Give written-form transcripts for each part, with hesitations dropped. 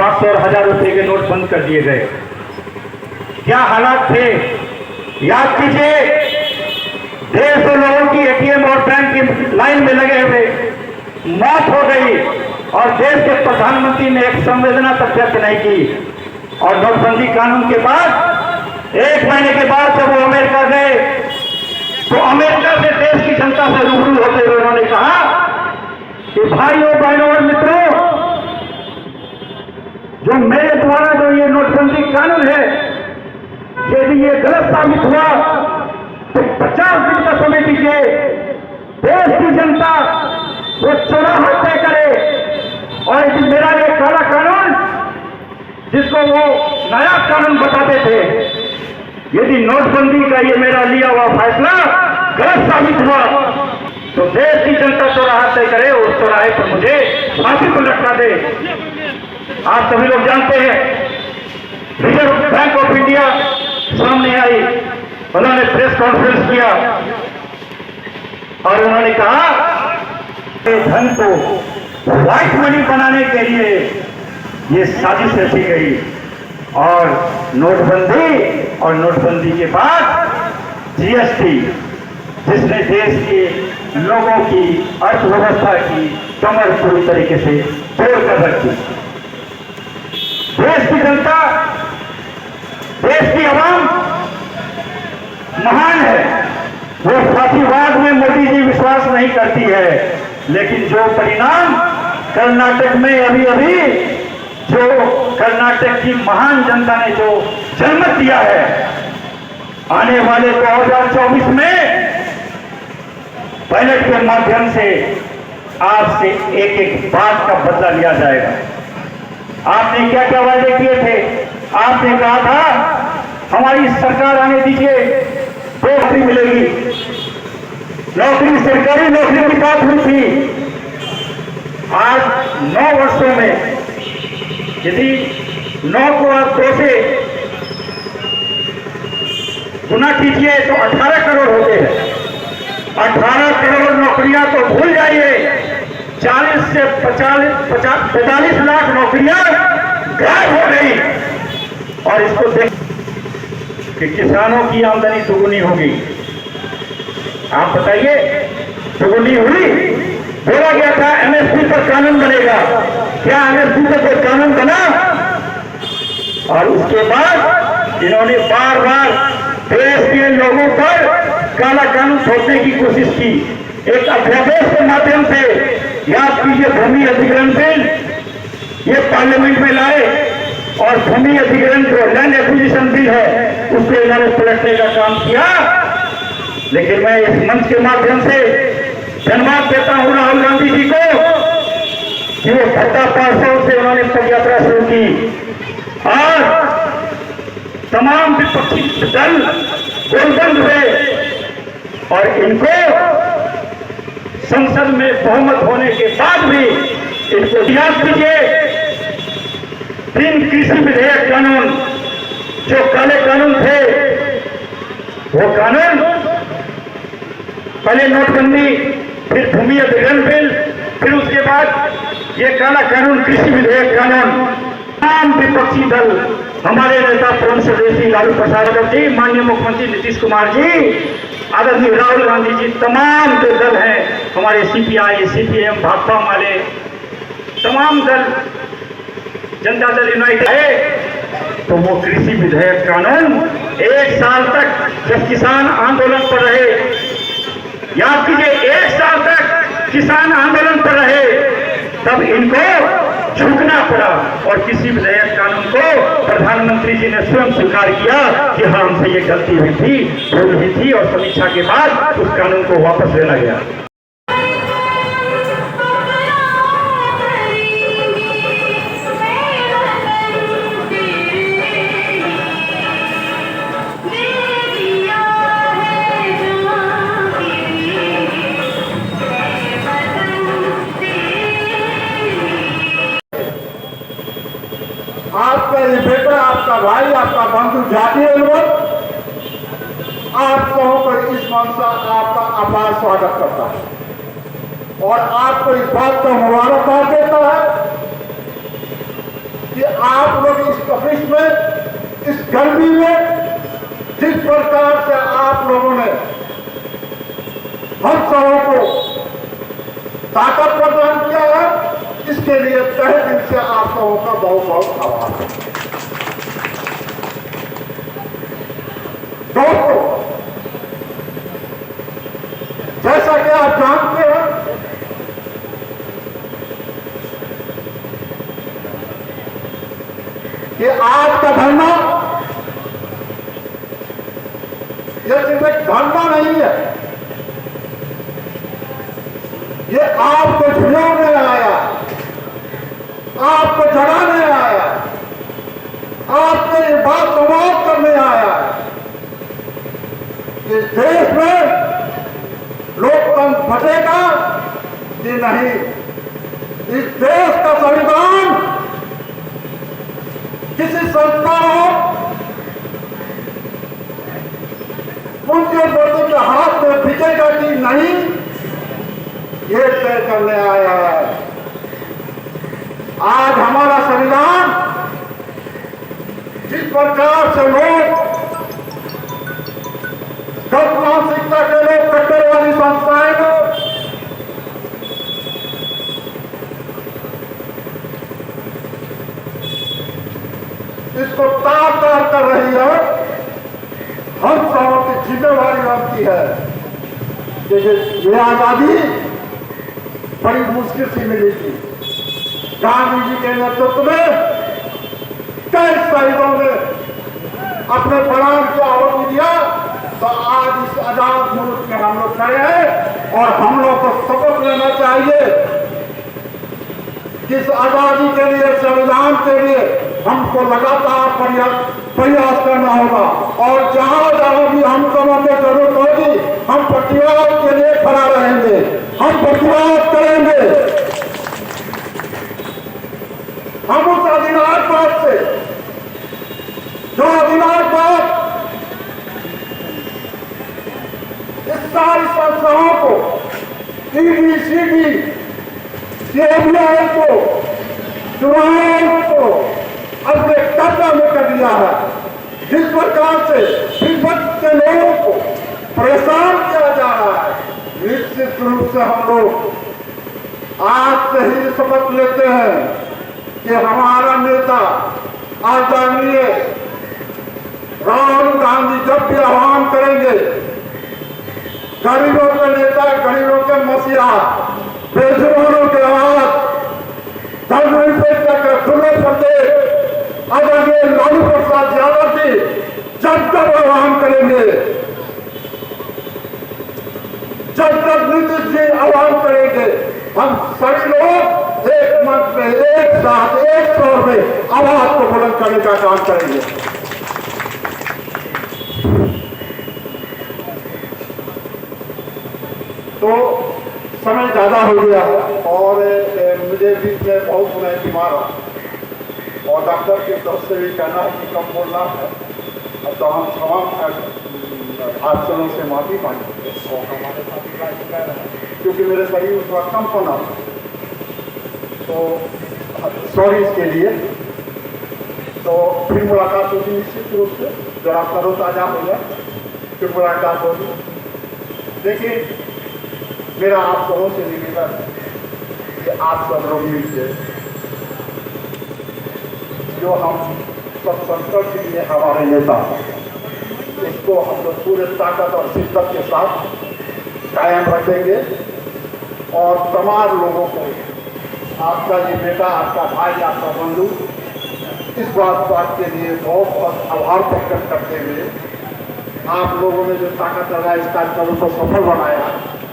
500 और 1000 रुपए के नोट बंद कर दिए गए। क्या हालात थे याद कीजिए। 150 लोगों की एटीएम और बैंक की लाइन में लगे हुए मौत हो गई और देश के प्रधानमंत्री ने एक संवेदना तक व्यक्त नहीं की। और नोटबंदी कानून के बाद 1 महीने के बाद जब वो अमेरिका गए तो अमेरिका से देश की जनता से रूबरू होते हुए उन्होंने कहा कि भाइयों बहनों और मित्रों, जो मेरे द्वारा जो ये नोटबंदी कानून है, यदि ये गलत साबित हुआ तो 50 दिन का समय दीजिए, देश की जनता वो चुनाव तय करे। और यदि मेरा ये काला कानून जिसको वो नया कानून बताते थे, यदि नोटबंदी का ये मेरा लिया हुआ फैसला गलत साबित हुआ तो देश की जनता चौराहा तय करे, उस चौराहे पर मुझे फांसी पर लटका दे। आप सभी लोग जानते हैं रिजर्व बैंक ऑफ इंडिया सामने आई, उन्होंने प्रेस कॉन्फ्रेंस किया और उन्होंने कहा कि धन को व्हाइट मनी बनाने के लिए ये साजिश रची गई और नोटबंदी और नोटबंदी के बाद जीएसटी, जिसने देश के लोगों की अर्थव्यवस्था की कमर पूरी तरीके से तोड़ कर रखी। देश की जनता, देश की आवाम महान है, वो फासीवाद में मोदी जी विश्वास नहीं करती है, लेकिन जो परिणाम कर्नाटक में अभी अभी जो कर्नाटक की महान जनता ने जो जन्म दिया है, आने वाले 2024 में बैलेट के माध्यम से आपसे एक एक बात का बदला लिया जाएगा। आपने क्या क्या वादे किए थे? आपने कहा था हमारी सरकार आने दीजिए, 2 नौकरी मिलेगी, नौकरी सरकारी नौकरी की बात हुई थी। आज 9 वर्षों में यदि 9 को आप 2 से गुना कीजिए तो 18 करोड़ होते हैं। 18 करोड़ नौकरियां तो भूल जाइए, 40 से 45 लाख नौकरियां गायब हो गई। और इसको देख कि किसानों की आमदनी दुगुनी होगी। आप बताइए, दुगुनी हुई? बोला गया था एमएसपी पर कानून बनेगा, क्या एमएसपी पर कोई कानून बना? और उसके बाद इन्होंने बार बार देश के लोगों पर काला कानून थोपने की कोशिश की। एक अध्यादेश के माध्यम से, याद कीजिए, भूमि अधिग्रहण बिल ये पार्लियामेंट में लाए और भूमि अधिग्रहण जो लैंड एक्विजिशन बिल है उसको इन्होंने पलटने का काम किया। लेकिन मैं इस मंच के माध्यम से धन्यवाद देता हूं राहुल गांधी जी को कि वो भट्टा पार्षद से उन्होंने पदयात्रा शुरू की और तमाम विपक्षी दल गोलबंद हुए और इनको संसद में बहुमत होने के बाद भी इनको याद कीजिए, 3 कृषि विधेयक कानून जो काले कानून थे, वो कानून पहले नोटबंदी, फिर भूमि अधिग्रहण बिल, फिर उसके बाद ये काला कानून कृषि विधेयक कानून, तमाम विपक्षी दल, हमारे नेता पूर्ण स्वदेशी लालू प्रसाद जी, माननीय मुख्यमंत्री नीतीश कुमार जी, आदरणीय राहुल गांधी जी, तमाम जो दल हैं हमारे सीपीआई, सीपीएम, भाकपा वाले तमाम दल, जनता दल यूनाइटेड है, तो वो कृषि विधेयक कानून 1 साल तक जब किसान आंदोलन पर रहे, याद कीजिए 1 साल तक किसान आंदोलन पर रहे, तब इनको झुकना पड़ा और कृषि विधेयक कानून को प्रधानमंत्री जी ने स्वयं स्वीकार किया कि हाँ, हमसे ये गलती हुई थी, भूल हुई थी और समीक्षा के बाद उस कानून को वापस लेना गया। आपका ये बेटा, आपका भाई, आपका बंधु जातीय लोग आप कहो पर इस मंच का आपका अपार स्वागत करता है और आपको इस बात का मुबारकबाद देता है कि आप लोग इस ऑफिस में, इस गर्मी में जिस प्रकार से आप लोगों ने हम सबों को ताकत प्रदान किया है, इसके लिए तहे दिल से आप सबों का बहुत बहुत आभार है। दोस्तों, जैसा कि आप जानते हैं कि आज का धरना यह सिर्फ एक धरना नहीं है, ये आपको झुलाने आया, आपको जगाने आया, आपको ये बात समाप्त करने आया कि देश में लोकतंत्र बचेगा कि नहीं। इस देश का संविधान किसी संस्था पूंजीपति के हाथ में बिकेगा कि नहीं, ये तय करने आया है। आज हमारा संविधान जिस प्रकार से लोग गलत मानसिकता के लोग, कट्टरवादी संस्थाएं लोग इसको तार तार कर रही है, हम सबों की जिम्मेवारी बनती है कि ये आजादी बड़ी मुश्किल से मिली थी। गांधी जी के नेतृत्व में कई शहीदों ने अपने प्राण की आहुति दिया, तो आज इस आजाद मुल्क में हम लोग खड़े हैं और हम लोग को सबक लेना चाहिए कि इस आजादी के लिए, संविधान के लिए हमको लगातार प्रयास करना होगा और जहां जहां भी हम सबों को जरूरत होगी हम प्रतिवाद के लिए खड़ा रहेंगे, हम प्रतिवाद करेंगे। हम उस अधिनायकवाद से, जो अधिनायकवाद इस सारी संस्थाओं को, ईडी, सीडी, सीबीआई को, चुनाव को अपने कब्जा में कर दिया है, जिस प्रकार से विपक्ष के लोगों को परेशान किया जा रहा है, निश्चित रूप से हम लोग आज से ही शपथ लेते हैं कि हमारा नेता आदरणीय राहुल गांधी जब भी आह्वान करेंगे, गरीबों के नेता, गरीबों के मसीहा, बेजुबानों के आवाज, धर्म तक खुले प्रदेश आदरणीय लालू प्रसाद यादव जी जब तक आह्वान करेंगे, जब तक नीतीश जी आह्वान करेंगे, हम सभी लोग एक मंच में, एक साथ, एक स्वर में आवाज को बुलंद करने का काम करेंगे। तो समय ज्यादा हो गया और मुझे भी बहुत मैं बीमार हूँ और डॉक्टर की तरफ से भी कहना है कि कम बोलना है, तो हम तमाम आचरणों से माफी मांगेंगे और हमारे साथ क्योंकि मेरे शरीर में थोड़ा कम पना, तो सॉरी इसके लिए। तो फिर मुलाकात होगी निश्चित रूप से, जरा तरोताजा हो जाए, फिर मुलाकात होगी। देखिए, मेरा आप सबों से निवेदन है कि आप सब लोग मिलकर जो हम सब संकल्प लिए हमारे नेता, इसको हम लोग पूरे ताकत और शिद्दत के साथ कायम रखेंगे और तमाम लोगों को, आपका ये बेटा, आपका भाई, आपका बंधु, इस बात के लिए बहुत बहुत आभार प्रकट करते हुए आप लोगों ने जो ताकत लगाई इस कार्यक्रम को सफल बनाया,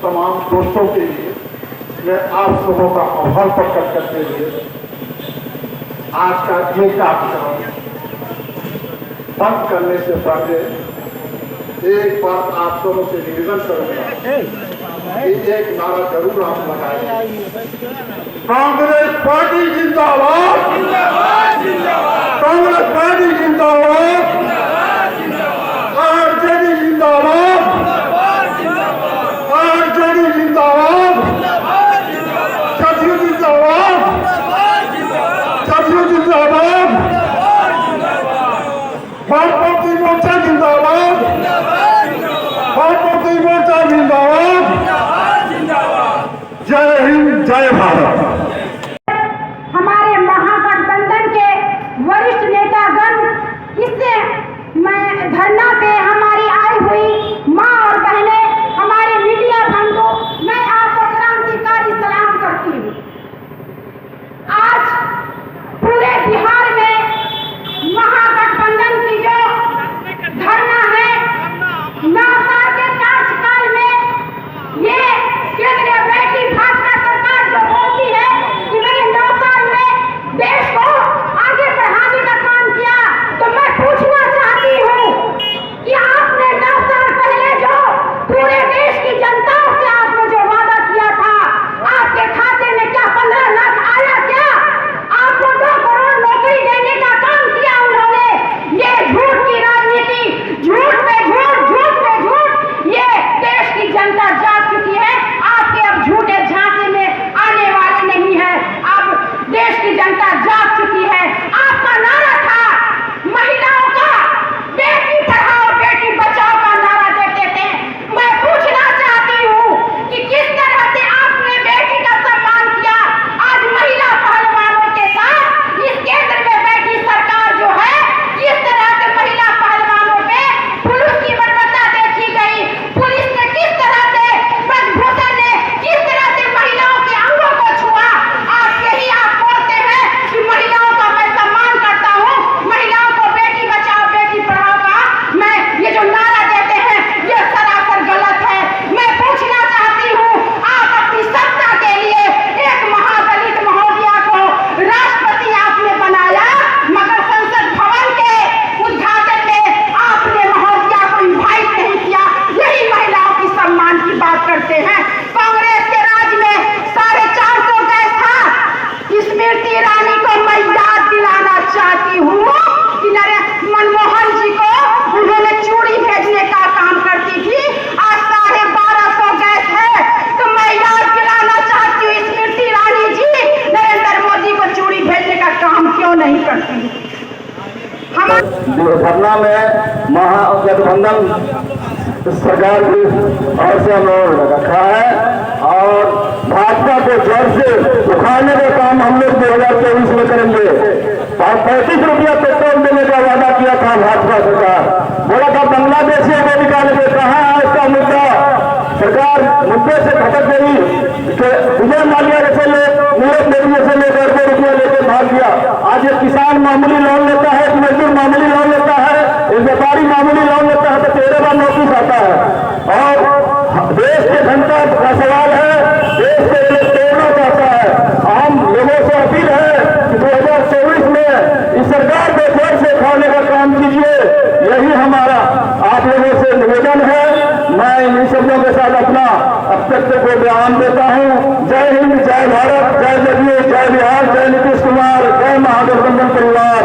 तमाम दोस्तों के लिए मैं आप सबों का आभार प्रकट करते हुए आज का ये कार्यक्रम बंद करने से पहले एक बार आप सबों से निवेदन करूंगा कि एक नारा जरूर आप लगाएं। कांग्रेस पार्टी जिंदाबाद, कांग्रेस पार्टी जिंदाबाद, आरजेडी जिंदाबाद, आरजेडी जिंदाबाद, जदयू जिंदाबाद, जदयू जिंदाबाद। धरना में महागठबंधन सरकार की ओर से हम लोग रखा है और भाजपा को जड़ से उखाड़ने का काम हम लोग 2024 में करेंगे। और 35 रुपया पेट्रोल देने का वादा किया था भाजपा सरकार, बोला था बांग्लादेश से निकालेंगे, कहाँ है इसका मुद्दा? सरकार मुद्दे से भटक गई। विजय माल्या जैसे नीरज मोदी से लेकर 2 रुपया लेकर भाग गया। आज एक किसान मामूली लोन लेता है, एक मजदूर मामूली लोन लेता है, एक व्यापारी मामूली लोन लेता है तो 13 बार नोटिस आता है। और देश के जनता का सवाल है, देश के लिए प्रेरणा चाहता है। आम लोगों से अपील है कि 2024 में इस सरकार को जोर से खाने का काम कीजिए, यही हमारा आप लोगों से निवेदन है। मैं इन शब्दों के साथ अपना वक्तव्य को बयान देता हूँ। जय हिंद, जय भारत, जय जदयू, जय बिहार, जय नीतीश कुमार, जय महागठबंधन परिवार।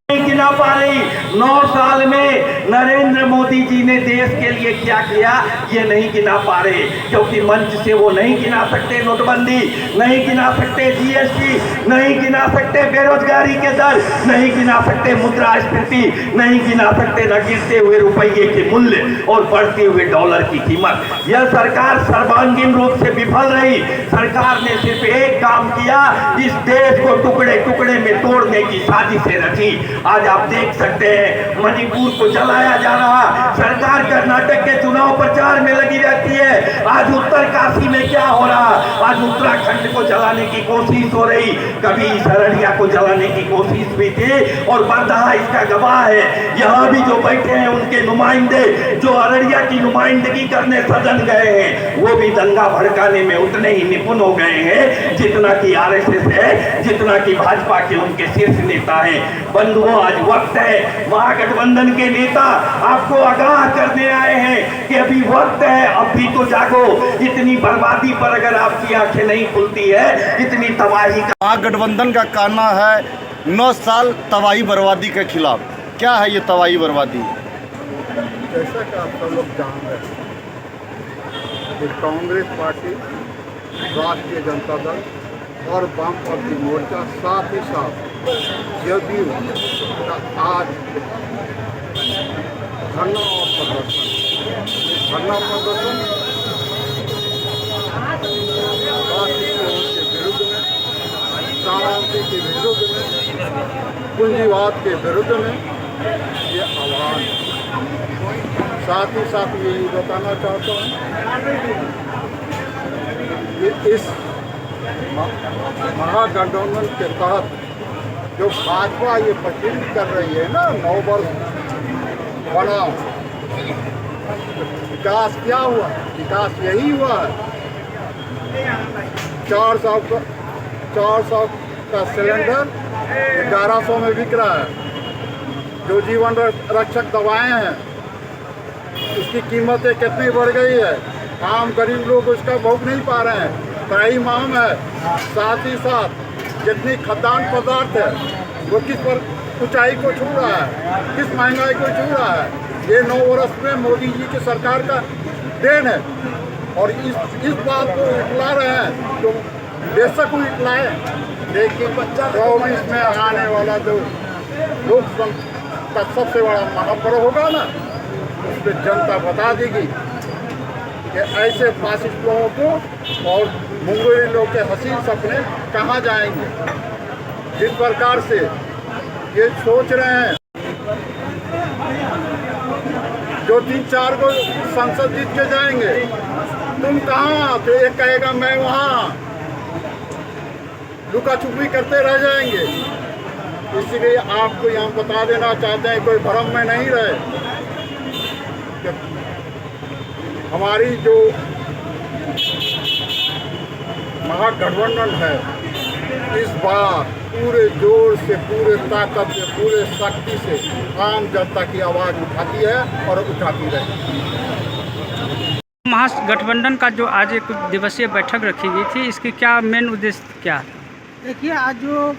नहीं गिना पा रही। 9 साल में नरेंद्र मोदी जी ने देश के लिए क्या किया ये नहीं गिना पा रहे, क्योंकि मंच से वो नहीं गिना सकते नोटबंदी, नहीं गिना सकते जीएसटी, नहीं गिना सकते बेरोजगारी के दर, नहीं गिना सकते मुद्रास्फीति, नहीं गिना सकते न गिरते हुए रुपये के मूल्य और बढ़ते हुए डॉलर की कीमत। यह सरकार सर्वांगीण रूप से विफल रही। सरकार ने सिर्फ एक काम किया, इस देश को टुकड़े टुकड़े में तोड़ने की साजिशें रची। आज आप देख सकते हैं मणिपुर को जलाया जा रहा, सरकार कर्नाटक के चुनाव प्रचार में लगी रहती है। आज उत्तरकाशी में क्या हो रहा, आज उत्तराखंड को जलाने की कोशिश हो रही, कभी अररिया को जलाने की कोशिश भी थी और बरदहा इसका गवाह है। यहाँ भी जो बैठे हैं उनके नुमाइंदे जो अररिया की नुमाइंदगी करने सदन गए हैं, वो भी दंगा भड़काने में उतने ही निपुण हो गए हैं जितना कि आरएसएस है, जितना कि भाजपा के उनके शीर्ष नेता हैं। बंधुओं, आज वक्त है, महागठबंधन के नेता आपको आगाह करने आए हैं कि अभी वक्त है, अब भी तो जागो। इतनी बर्बादी पर अगर आपकी आंखें नहीं खुलती है, इतनी तबाही का महागठबंधन का कहना है 9 साल तबाही बर्बादी के खिलाफ। क्या है ये तबाही बर्बादी? जैसा कि आप सब लोग जान रहे हैं कि कांग्रेस पार्टी, राष्ट्रीय जनता दल और वामपंथी मोर्चा, साथ ही साथ जदयू का आज धरना और प्रदर्शन, धरना प्रदर्शन के विरुद्ध में, शरारती के विरुद्ध में, पूंजीवाद के विरुद्ध में ये आह्वान है। साथ ही साथ ये बताना चाहता हूँ कि इस महागठबंधन के तहत जो भाजपा ये प्रचलित कर रही है ना, 9 वर्ष बनाओ, विकास क्या हुआ? विकास यही हुआ है। 400 का सिलेंडर 1100 में बिक रहा है। जो जीवन रक्षक दवाएं हैं उसकी कीमतें कितनी बढ़ गई है, आम गरीब लोग उसका भोग नहीं पा रहे हैं। कई मांग है। साथ ही साथ जितनी खाद्यान्न पदार्थ है वो किस पर ऊंचाई को छू रहा है, किस महंगाई को छू रहा है। ये 9 वर्ष में मोदी जी की सरकार का देन है और इस बात को इतला रहे हैं तो बेशक वो इतलाए, लेकिन 24 में आने वाला जो लोकतंत्र का सबसे बड़ा महापर्व होगा ना, उस पर जनता बता देगी कि ऐसे फासिस्ट लोगों को और मुंगेरी लोग के हसीन सपने कहाँ जाएंगे। जिस प्रकार से ये सोच रहे हैं, जो 3-4 को संसद जीत के जाएंगे, तुम कहाँ, तो एक कहेगा मैं वहाँ, लुका छुपी करते रह जाएंगे। इसीलिए आपको यहाँ बता देना चाहते हैं, कोई भ्रम में नहीं रहे। हमारी जो महागठबंधन है इस बार पूरे जोर से, पूरे ताकत से, पूरे शक्ति से आम जनता की आवाज़ उठाती है और उठाती रहेगी। महागठबंधन का जो आज एक दिवसीय बैठक रखी गई थी, इसकी क्या मेन उद्देश्य क्या है? देखिए, आज जो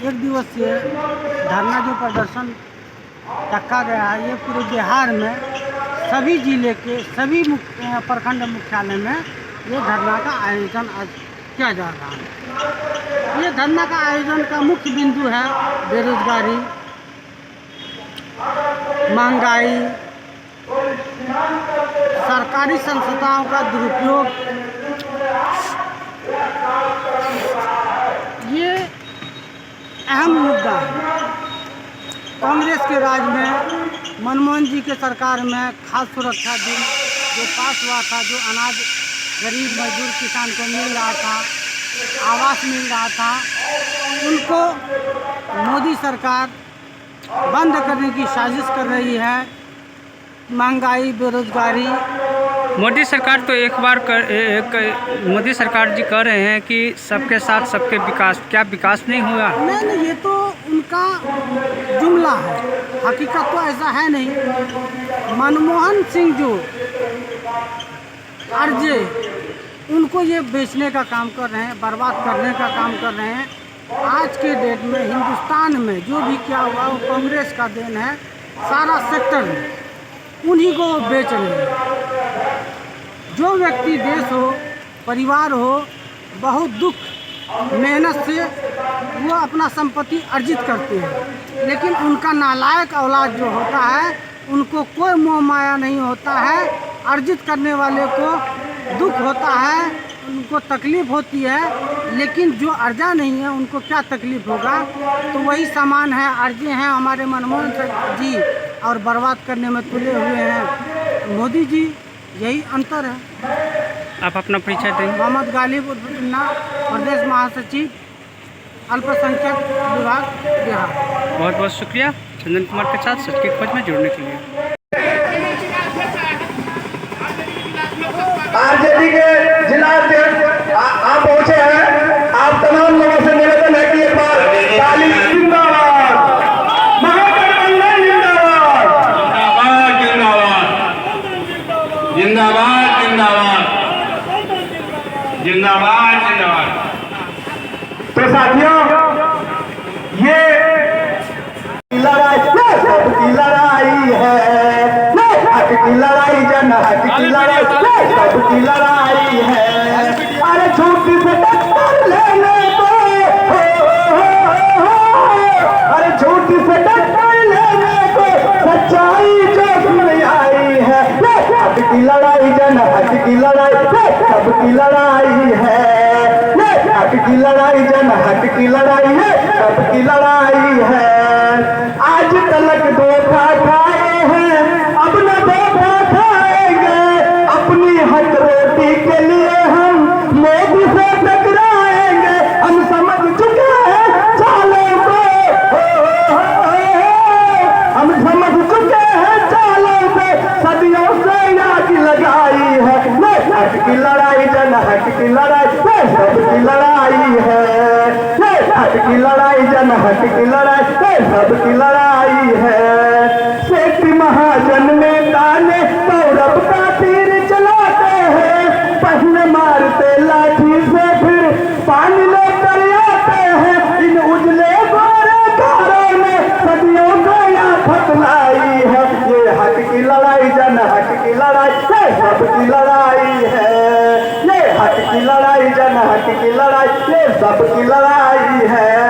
1 दिवसीय धरना जो प्रदर्शन रखा गया है, ये पूरे बिहार में सभी जिले के सभी प्रखंड मुख्यालय में ये धरना का आयोजन आज किया जा रहा है। ये धरना का आयोजन का मुख्य बिंदु है बेरोजगारी, महंगाई, सरकारी संस्थाओं का दुरुपयोग, ये अहम मुद्दा है। कांग्रेस के राज में, मनमोहन जी के सरकार में खाद्य सुरक्षा बिल जो पास हुआ था, जो अनाज गरीब मजदूर किसान को मिल रहा था, आवास मिल रहा था, उनको मोदी सरकार बंद करने की साजिश कर रही है। महंगाई, बेरोजगारी। मोदी सरकार तो मोदी सरकार जी कह रहे हैं कि सबके साथ सबके विकास, क्या विकास नहीं हुआ? नहीं, ये तो उनका जुमला है, हकीकत तो ऐसा है नहीं। मनमोहन सिंह जो आरजे, उनको ये बेचने का काम कर रहे हैं, बर्बाद करने का काम कर रहे हैं। आज के डेट में हिंदुस्तान में जो भी क्या हुआ वो कांग्रेस का देन है। सारा सेक्टर में उन्हीं को वो बेच रहे हैं। जो व्यक्ति देश हो, परिवार हो, बहुत दुख मेहनत से वो अपना संपत्ति अर्जित करते हैं, लेकिन उनका नालायक औलाद जो होता है उनको कोई मोह माया नहीं होता है। अर्जित करने वाले को दुख होता है, उनको तकलीफ़ होती है, लेकिन जो अर्जा नहीं है उनको क्या तकलीफ़ होगा। तो वही समान है, अर्जे हैं हमारे मनमोहन जी और बर्बाद करने में तुले हुए हैं मोदी जी, यही अंतर है। आप अपना परिचय देंगे? मोहम्मद गालिब उर्फ मुन्ना, प्रदेश महासचिव, अल्पसंख्यक विभाग, बिहार। बहुत बहुत शुक्रिया चंदन कुमार के साथ सच की खोज में जुड़ने के लिए। आरजेडी के जिला अध्यक्ष आप पहुंचे हैं। आप तमाम लोगों से निवेदन है कि एक बार ताली जिंदाबाद, महागठबंधन जिंदाबाद, जिंदाबाद जिंदाबाद जिंदाबाद जिंदाबाद। तो साथियों, ये लड़ाई सबकी लड़ाई है, हक की लड़ाई, जन हक की लड़ाई, सबकी लड़ाई है। अरे झूठ से टक्कर लेने को, अरे झूठ से टक्कर लेने को सच्चाई जो सुन आई है। हक की लड़ाई, जन हक की लड़ाई, सबकी लड़ाई है। हक की लड़ाई, जन हक की लड़ाई है, सबकी लड़ाई है। आज तलक धोखा खाए हैं, अब न धोखा खाएंगे। अपनी हक रोटी के लिए हम मोदी से टकराएंगे। हम समझ चुके हैं चालों को, हम समझ चुके हैं चालों से, सदियों से याद लगाई है। हक की लड़ाई, जन हक की लड़ाई, सबकी लड़ाई है। हक की लड़ाई, जन हक की लड़ाई, सबकी लड़ाई है। सेठ महाजन नेता ने गौरव का तीर चलाते हैं, पहले मारते लाठी से फिर पानी लेकर आते हैं। इन उजले गोरे कारों ने सदियों को आफत लाई है। ये हक की लड़ाई, जन हक की लड़ाई, सबकी लड़ाई है। ये हक की लड़ाई, जन हक की लड़ाई, ये सबकी लड़ाई है।